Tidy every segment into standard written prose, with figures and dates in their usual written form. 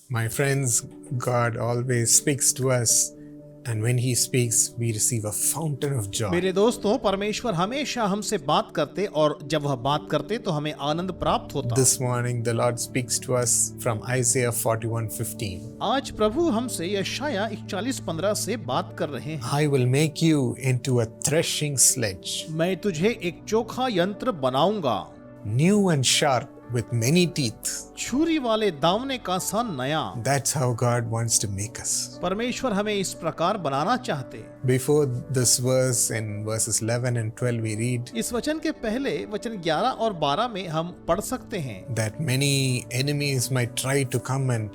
My friends, God always speaks to us, and when He speaks, we receive a fountain of joy. मेरे दोस्तों, परमेश्वर हमेशा हमसे बात करते और जब वह बात करते तो हमें आनंद प्राप्त होता। This morning, the Lord speaks to us from Isaiah 41:15. आज प्रभु हमसे यशाया 41:15 से बात कर रहे हैं। I will make you into a threshing sledge, मैं तुझे एक चोखा यंत्र बनाऊंगा, new and sharp, with many teeth. छुरी वाले दावने का सा नया। That's how God wants to make us. परमेश्वर हमें इस प्रकार बनाना चाहते। Before this verse, in verses 11 and 12, we read इस वचन के पहले वचन 11 और 12 में हम पढ़ सकते हैं that many enemies might try to come and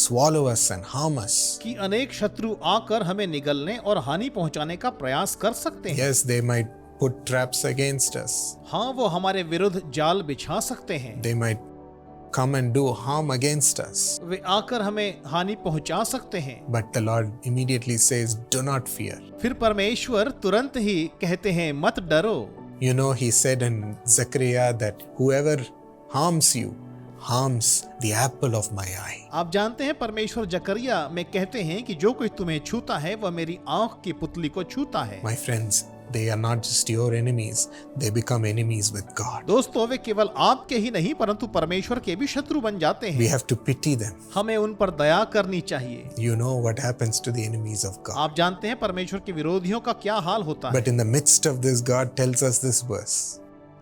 swallow us and harm us. कि अनेक शत्रु आकर हमें निगलने और हानि पहुंचाने का प्रयास कर सकते हैं। Yes, they might put traps against us. हाँ, वो हमारे विरुद्ध जाल बिछा सकते हैं। They might come and do harm against us. वे आकर हमें हानि पहुंचा सकते हैं। But the Lord immediately says, do not fear. फिर परमेश्वर तुरंत ही कहते हैं, मत डरो। You know, He said in Zechariah that whoever harms you harms the apple of my eye. आप जानते हैं परमेश्वर जकरिया में कहते हैं कि जो कोई तुम्हें छूता है वह मेरी आंख की पुतली को छूता है। My friends, they are not just your enemies, they become enemies with God. दोस्तों, वे केवल आपके ही नहीं परंतु परमेश्वर के भी शत्रु बन जाते We हैं। have to pity them. हमें उन पर दया करनी चाहिए। You know what happens to the enemies of God. आप जानते हैं परमेश्वर के विरोधियों का क्या हाल होता है। But in the midst of this, God tells us this verse.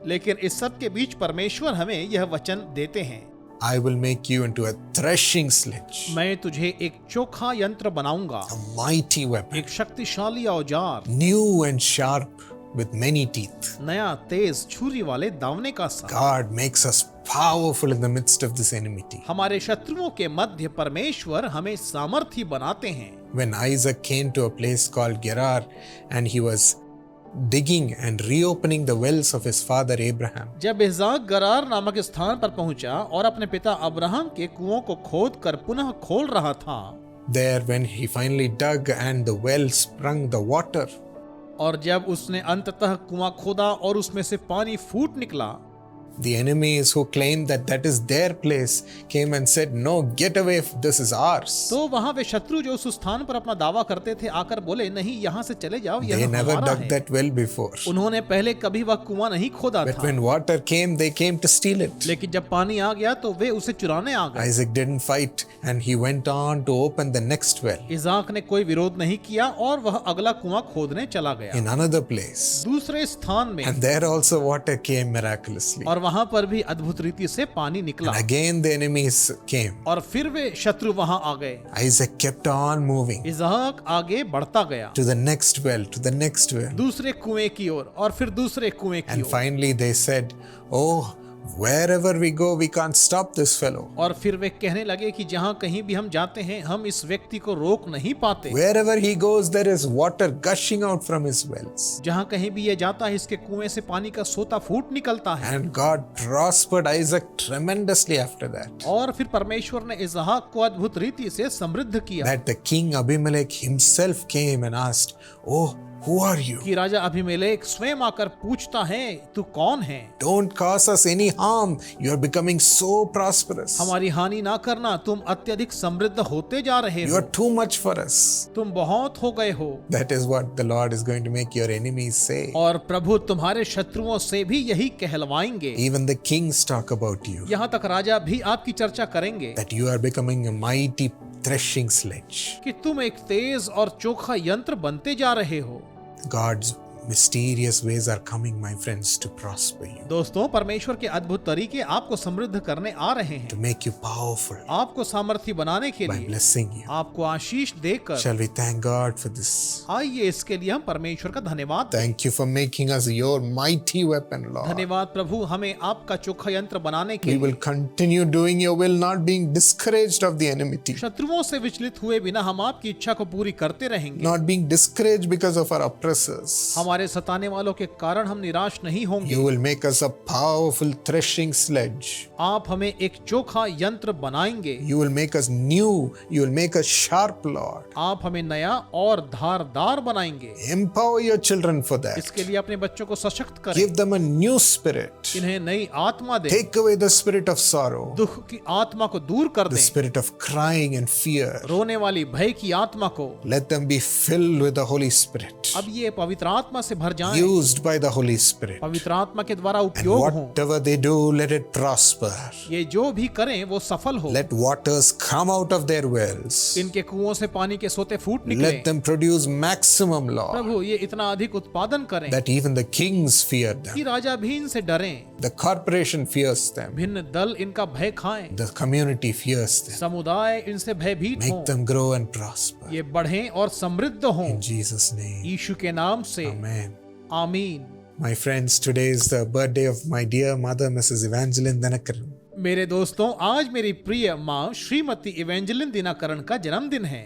लेकिन इस सब के बीच परमेश्वर हमें यह वचन देते हैं, I will make you into a threshing sledge, मैं तुझे एक चोखा यंत्र बनाऊंगा, a mighty weapon, एक शक्तिशाली औजार, new and sharp with many teeth. नया तेज छुरी वाले दावने का सा। God makes us powerful in the midst of this enmity. हमारे शत्रुओं के मध्य परमेश्वर हमें सामर्थी बनाते हैं। When Isaac came to a place called Gerar and he was digging and reopening the wells of his father Abraham, जब इसहाक गरार नामक स्थान पर पहुंचा और अपने पिता अब्राहम के कुओं को खोदकर पुनः खोल रहा था, there when he finally dug and the well sprung the water, और जब उसने अंततः कुआं खोदा और उसमें से पानी फूट निकला, the enemies who claimed that that is their place came and said, no, get away, this is ours. तो वहां वे शत्रु जो उस स्थान पर अपना दावा करते थे आकर बोले, नहीं, यहाँ से चले जाओ, They यह never हमारा dug है। that well before. उन्होंने पहले कभी वह कुआं नहीं खोदा But था, when water came, they came to steal it. लेकिन जब पानी आ गया तो वे उसे चुराने आ गए। Isaac didn't fight and he went on to open the next well इसहाक ने कोई विरोध नहीं किया और वह अगला कुआं खोदने चला गया in another place. दूसरे स्थान में, And there also water came miraculously. और वहां पर भी अद्भुत रीति से पानी निकला। And again the enemies came. और फिर वे शत्रु वहां आ गए। Isaac kept on moving इसहाक आगे बढ़ता गया to the next well, to the next well. दूसरे कुएं की ओर और फिर दूसरे कुएं की And ore. finally they said, oh, wherever we go, we can't stop this fellow. और फिर वे कहने लगे कि जहां कहीं भी हम जाते हैं हम इस व्यक्ति को रोक नहीं पाते। Wherever he goes, there is water gushing out from his wells. जहां कहीं भी ये जाता है इसके कुएं से पानी का सोता फूट निकलता है। And God prospered Isaac tremendously after that. और फिर परमेश्वर ने इसहाक को अद्भुत रीति से समृद्ध किया That the king Abimelech himself came and asked, oh, who are you? कि राजा अभिमेलेक स्वयं आकर पूछता है, तू कौन है? Don't cause us any harm. You are becoming so prosperous. हमारी हानि ना करना, तुम अत्यधिक समृद्ध होते जा रहे You हो, are too much for us. तुम बहुत हो गए हो। That is what the Lord is going to make your enemies say. और प्रभु तुम्हारे शत्रुओं से भी यही कहलवाएंगे। Even the kings talk about you. यहाँ तक राजा भी आपकी चर्चा करेंगे That you are becoming a mighty threshing sledge. कि तुम एक तेज और चोखा यंत्र बनते जा रहे हो। God's mysterious ways are coming, my friends, to prosper you, दोस्तों, परमेश्वर के अद्भुत तरीके आपको समृद्ध करने आ रहे हैं, to make you powerful आपको सामर्थी बनाने के by लिए, blessing you. आपको आशीष देकर। Shall we thank God for this? आइए इसके लिए हम परमेश्वर का धन्यवाद दें। Thank you for making us your mighty weapon, Lord. धन्यवाद प्रभु, हमें आपका चोखा यंत्र बनाने के We लिए। will continue doing your will, not being discouraged of the enmity, शत्रुओं से विचलित हुए बिना हम आपकी इच्छा को पूरी करते रहेंगे। not being discouraged because of our oppressors. हमारे सताने वालों के कारण हम निराश नहीं होंगे। You will make us a powerful threshing sledge. आप हमें एक चोखा यंत्र बनाएंगे। You will make us new. You will make us sharp, Lord. आप हमें नया और धारदार बनाएंगे। Empower your children for that. इसके लिए अपने बच्चों को सशक्त करें। Give them a new spirit. इन्हें नई आत्मा दें। Take away the spirit of sorrow, दुख की आत्मा को दूर कर the दें। spirit of crying and fear. रोने वाली भय की आत्मा को Let them be filled with the Holy Spirit, अब ये पवित्र आत्मा से भर जाएं। used by the Holy Spirit. पवित्र आत्मा के द्वारा And उपयोग हो। whatever they do, let it prosper. ये जो भी करें वो सफल हो। Let waters come out of their wells. इनके कुओं से पानी के सोते फूट निकले। Let them produce maximum, Lord, प्रभु ये इतना अधिक उत्पादन करें that even the kings fear them. कि राजा भी इनसे डरें। The corporation fears them. भिन्न दल इनका भय खाएं। The community fears them. समुदाय इनसे भयभीत Make हो। them grow and prosper. ये बढ़ें और समृद्ध हों। In Jesus' name. यीशु के नाम से Amen. आमीन। My friends, today is the birthday of my dear mother, Mrs. Evangeline Dinakaran. मेरे दोस्तों, आज मेरी प्रिय माँ श्रीमती इवेंजेलिन दिनाकरण का जन्मदिन है।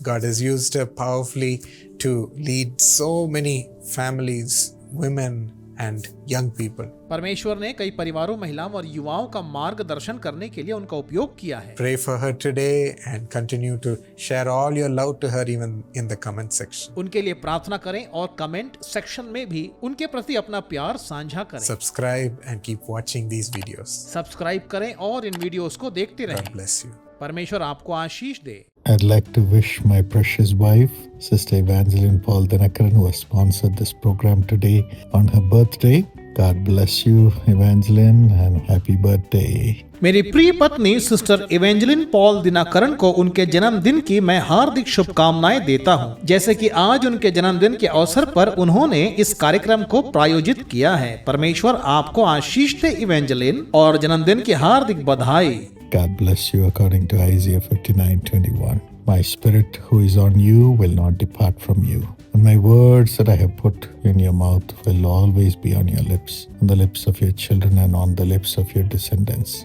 God has used her powerfully to lead so many families, women, and young people. परमेश्वर ने कई परिवारों, महिलाओं और युवाओं का मार्गदर्शन करने के लिए उनका उपयोग किया है। Pray for her today and continue to share all your love to her even in the comment section. उनके लिए प्रार्थना करें और कमेंट सेक्शन में भी उनके प्रति अपना प्यार साझा करें। Subscribe and keep watching these videos. Subscribe करें और इन वीडियोस को देखते रहें। God bless you. परमेश्वर आपको आशीष दे। I'd like to wish my precious wife, Sister Evangeline Paul Dinakaran, who has sponsored this program today on her birthday. God bless you, Evangeline, and happy birthday. मेरी प्रिय पत्नी sister इवेंजेलिन Paul Dinakaran को उनके जन्मदिन की मैं हार्दिक शुभकामनाएं देता हूं। जैसे कि आज उनके जन्मदिन के अवसर पर उन्होंने इस कार्यक्रम को प्रायोजित किया है। परमेश्वर आपको आशीष दे इवेंजेलिन, और जन्मदिन की हार्दिक बधाई। God bless you according to Isaiah 59:21. My spirit who is on you will not depart from you. And my words that I have put in your mouth will always be on your lips, on the lips of your children and on the lips of your descendants,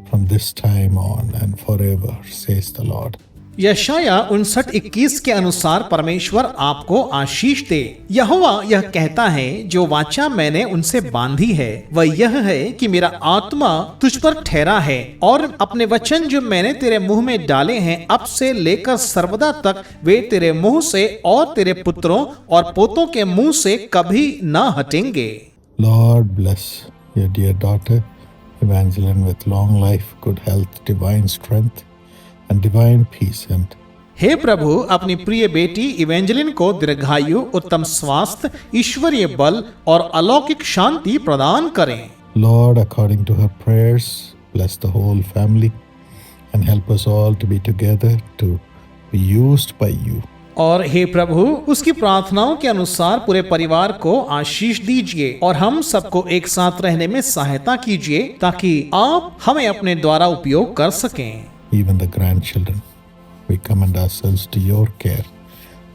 from this time on and forever, says the Lord. यशाया 59:21 के अनुसार परमेश्वर आपको आशीष दे। यहोवा यह कहता है, जो वाचा मैंने उनसे बांधी है वह यह है कि मेरा आत्मा तुझ पर ठहरा है, और अपने वचन जो मैंने तेरे मुंह में डाले हैं अब से लेकर सर्वदा तक वे तेरे मुंह से और तेरे पुत्रों और पोतों के मुंह से कभी न हटेंगे। Lord bless your dear daughter Evangeline with long life, good health, divine strength and divine peace, and हे प्रभु, अपनी प्रिय बेटी इवेंजेलिन को दीर्घायु, उत्तम स्वास्थ्य, ईश्वरीय बल और अलौकिक शांति प्रदान करें। Lord, according to her prayers, bless the whole family and help us all to be together to be used by you. और हे प्रभु, उसकी प्रार्थनाओं के अनुसार पूरे परिवार को आशीष दीजिए और हम सबको एक साथ रहने में सहायता कीजिए, ताकि आप हमें अपने द्वारा उपयोग कर सकें। Even the grandchildren, we commend ourselves to your care.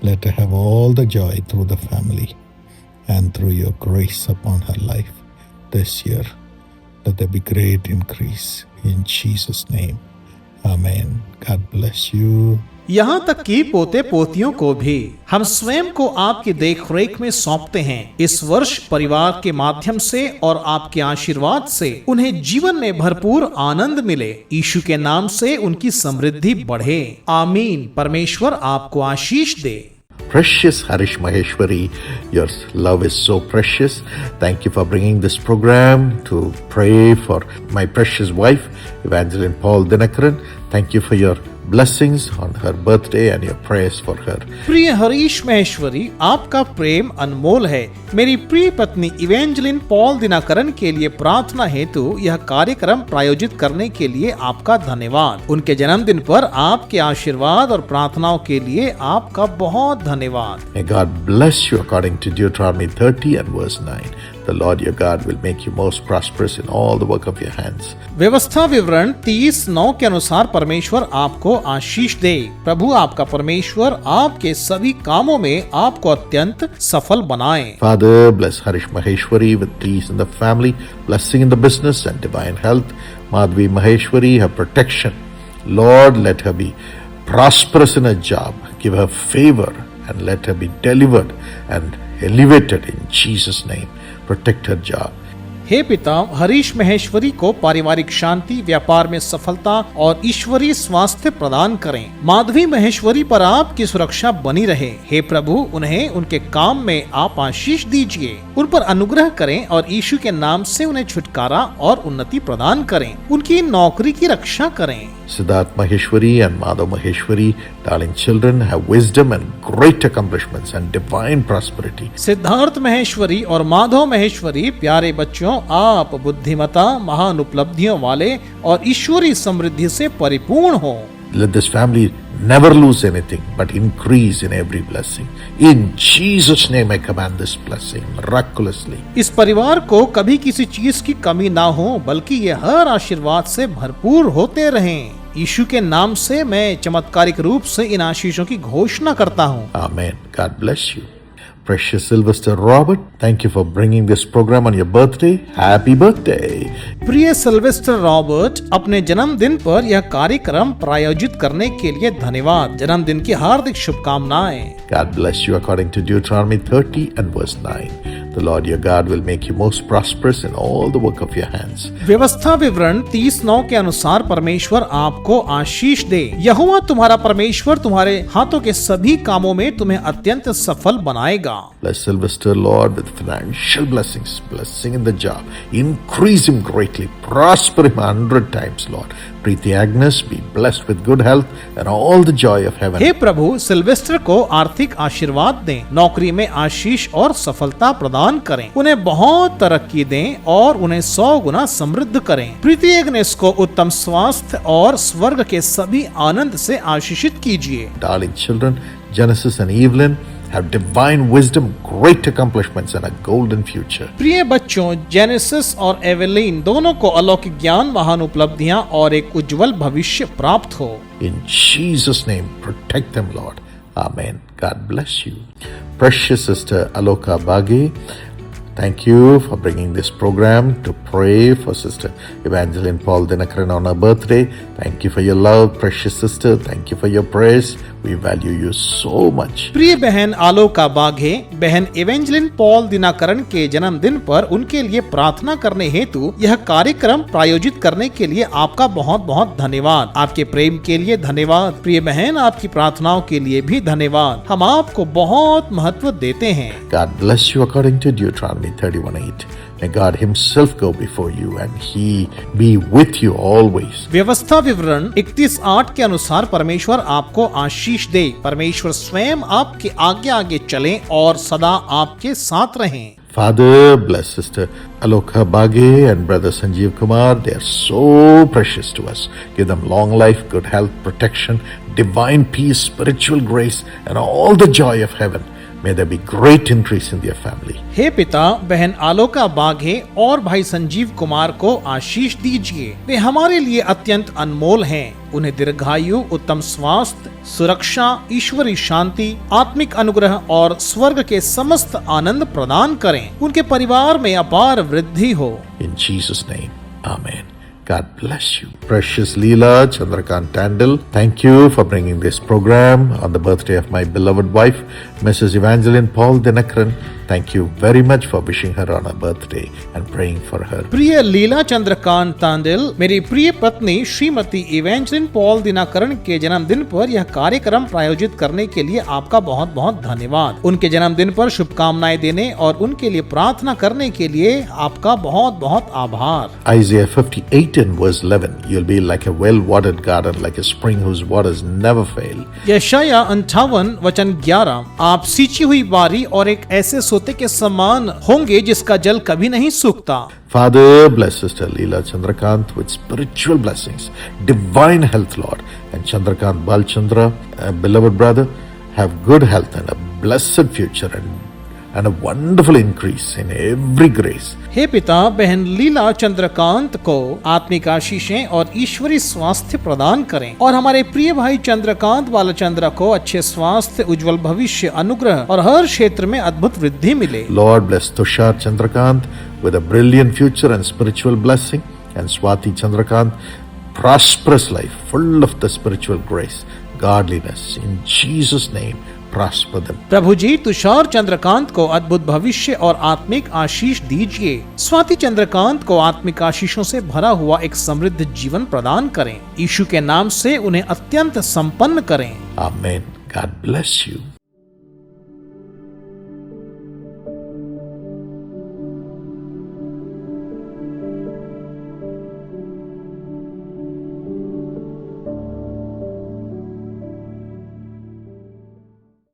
Let her have all the joy through the family and through your grace upon her life this year. Let there be great increase in Jesus' name. Amen. God bless you. यहाँ तक कि पोते पोतियों को भी हम स्वयं को आपकी देखरेख में सौंपते हैं। इस वर्ष परिवार के माध्यम से और आपके आशीर्वाद से उन्हें जीवन में भरपूर आनंद मिले। यीशु के नाम से उनकी समृद्धि बढ़े। आमीन। परमेश्वर आपको आशीष दे। Precious Harish Maheshwari, your love is so precious. Thank you for bringing this program to pray for my precious wife, Evangeline Paul Dinakaran. Thank you for your blessings on her birthday and your prayers for her. प्रिय हरीश महेश्वरी, आपका प्रेम अनमोल है। मेरी प्रिय पत्नी इवेंजेलिन Paul Dinakaran के लिए प्रार्थना हेतु यह कार्यक्रम प्रायोजित करने के लिए आपका धन्यवाद। उनके जन्मदिन पर आपके आशीर्वाद और प्रार्थनाओं के लिए आपका बहुत धन्यवाद। May God bless you according to Deuteronomy 30 and verse 9. The Lord your God will make you most prosperous in all the work of your hands. व्यवस्था विवरण 30:9 के अनुसार परमेश्वर आपको आशीष दे। प्रभु आपका परमेश्वर आपके सभी कामों में आपको अत्यंत सफल बनाए। Father, bless Harish Maheshwari with peace in the family, blessing in the business and divine health. Madhvi Maheshwari, her protection. Lord, let her be prosperous in her job. Give her favor and let her be delivered and elevated in Jesus' name. Protect her job. हे पिता, हरीश महेश्वरी को पारिवारिक शांति, व्यापार में सफलता और ईश्वरीय स्वास्थ्य प्रदान करें। माधवी महेश्वरी पर आपकी सुरक्षा बनी रहे। हे प्रभु, उन्हें उनके काम में आप आशीष दीजिए, उन पर अनुग्रह करें और यीशु के नाम से उन्हें छुटकारा और उन्नति प्रदान करें। उनकी नौकरी की रक्षा करें। Siddharth Maheshwari and Madhav Maheshwari, darling children, have wisdom and great accomplishments and divine prosperity. Siddharth Maheshwari और माधव महेश्वरी, प्यारे बच्चों, आप बुद्धिमता, महान उपलब्धियों वाले और ईश्वरीय समृद्धि से परिपूर्ण हो। Let this family never lose anything but increase in every blessing. In Jesus' name I command this blessing miraculously. इस परिवार को कभी किसी चीज की कमी ना हो, बल्कि ये हर आशीर्वाद से भरपूर होते रहें। यीशु के नाम से मैं चमत्कारिक रूप से इन आशीषों की घोषणा करता हूँ। Amen. God bless you. Precious Sylvester Robert, thank you for bringing this program on your birthday. Happy birthday. प्रिय सिल्वेस्टर रॉबर्ट, अपने जन्मदिन पर यह कार्यक्रम प्रायोजित करने के लिए धन्यवाद। जन्मदिन की हार्दिक शुभकामनाएं। God bless you according to Deuteronomy 30 and verse 9. The Lord your God will make you most prosperous in all the work of your hands. व्यवस्था विवरण 30:9 के अनुसार परमेश्वर आपको आशीष दे। यहोवा तुम्हारा परमेश्वर तुम्हारे हाथों के सभी कामों में तुम्हें अत्यंत सफल बनाएगा। Bless Sylvester, Lord, with financial blessings, blessing in the job. Increase him greatly. Prosper him 100 times, Lord. Preeti Agnes, be blessed with good health and all the joy of heaven. हे प्रभु, सिल्वेस्टर को आर्थिक आशीर्वाद दें, नौकरी में आशीष और सफलता प्रदान करें, उन्हें बहुत तरक्की दें और उन्हें 100 गुना समृद्ध करें। प्रीति एग्नेस को उत्तम स्वास्थ्य और स्वर्ग के सभी आनंद से आशीषित कीजिए। Darling children, Genesis and Evelyn have divine wisdom, great accomplishments and a golden future. प्रिय बच्चों, जेनेसिस और एवेलिन दोनों को अलौकिक ज्ञान, महान उपलब्धियां और एक उज्जवल भविष्य प्राप्त हो। In Jesus' name, protect them, Lord. Amen. God bless you. Precious Sister Aloka Bage, thank you for bringing this program to pray for Sister Evangeline Paul Dinakaran on her birthday. Thank you for your love, precious sister. Thank you for your prayers. We value you so much. प्रिय बहन आलोका बाघे, बहन एवेंजलिन Paul Dinakaran के जन्मदिन पर उनके लिए प्रार्थना करने हेतु यह कार्यक्रम प्रायोजित करने के लिए आपका बहुत बहुत धन्यवाद। आपके प्रेम के लिए धन्यवाद। प्रिय बहन, आपकी प्रार्थनाओं के लिए भी धन्यवाद। हम आपको बहुत महत्व देते हैं। God bless you according to Deuteronomy 31:8. May God himself go before you and he be with you always. व्यवस्था विवरण 31:8 के अनुसार परमेश्वर आपको आशीष दे। परमेश्वर स्वयं आपके आगे आगे चलें और सदा आपके साथ रहें। Father, bless Sister Aloka Bage and Brother Sanjeev Kumar. They are so precious to us. Give them long life, good health, protection, divine peace, spiritual grace, and all the joy of heaven. May there be great increase in their family. हे पिता, बहन आलोका बाघे और भाई संजीव कुमार को आशीष दीजिए। वे हमारे लिए अत्यंत अनमोल हैं। उन्हें दीर्घायु, उत्तम स्वास्थ्य, सुरक्षा, ईश्वरीय शांति, आत्मिक अनुग्रह और स्वर्ग के समस्त आनंद प्रदान करें। उनके परिवार में अपार वृद्धि हो। In Jesus' name, Amen. God bless you. Precious Leela Chandrakant Tandil, thank you for bringing this program on the birthday of my beloved wife, Mrs. Evangeline Paul Dinakaran. Thank you very much for wishing her on her birthday and praying for her. प्रिय लीला चंद्रकांत तांडिल, मेरी प्रिय पत्नी Shrimati इवेंजलिन Paul Dinakaran के जन्मदिन पर यह कार्यक्रम प्रायोजित करने के लिए आपका बहुत बहुत धन्यवाद। उनके जन्मदिन पर शुभकामनाएं देने और उनके लिए प्रार्थना करने के लिए आपका बहुत बहुत आभार। Isaiah 58 and verse 11, you'll be like a well-watered garden, like a spring whose waters never fail. यशाया 58 वचन 11, आप सींची हुई बारी और एक ऐसे सोते के समान होंगे जिसका जल कभी नहीं सूखता। Father, bless Sister Leela Chandrakant with spiritual blessings, divine health, Lord, and Chandrakant Balchandra, a beloved brother, have good health and a blessed future and a wonderful increase in every grace. हे पिता, बहन लीला चंद्रकांत को आत्मिक आशीषें और ईश्वरीय स्वास्थ्य प्रदान करें और हमारे प्रिय भाई चंद्रकांत बालचंद्र को अच्छे स्वास्थ्य, उज्जवल भविष्य, अनुग्रह और हर क्षेत्र में अद्भुत वृद्धि मिले। Lord, bless Tushar Chandrakant with a brilliant future and spiritual blessing, and Swati Chandrakant, prosperous life full of the spiritual grace, godliness. In Jesus' name, prosper them. प्रभु जी तुषार चंद्रकांत को अद्भुत भविष्य और आत्मिक आशीष दीजिए। स्वाति चंद्रकांत को आत्मिक आशीषों से भरा हुआ एक समृद्ध जीवन प्रदान करें। यीशु के नाम से उन्हें अत्यंत संपन्न करें। Amen. God bless you.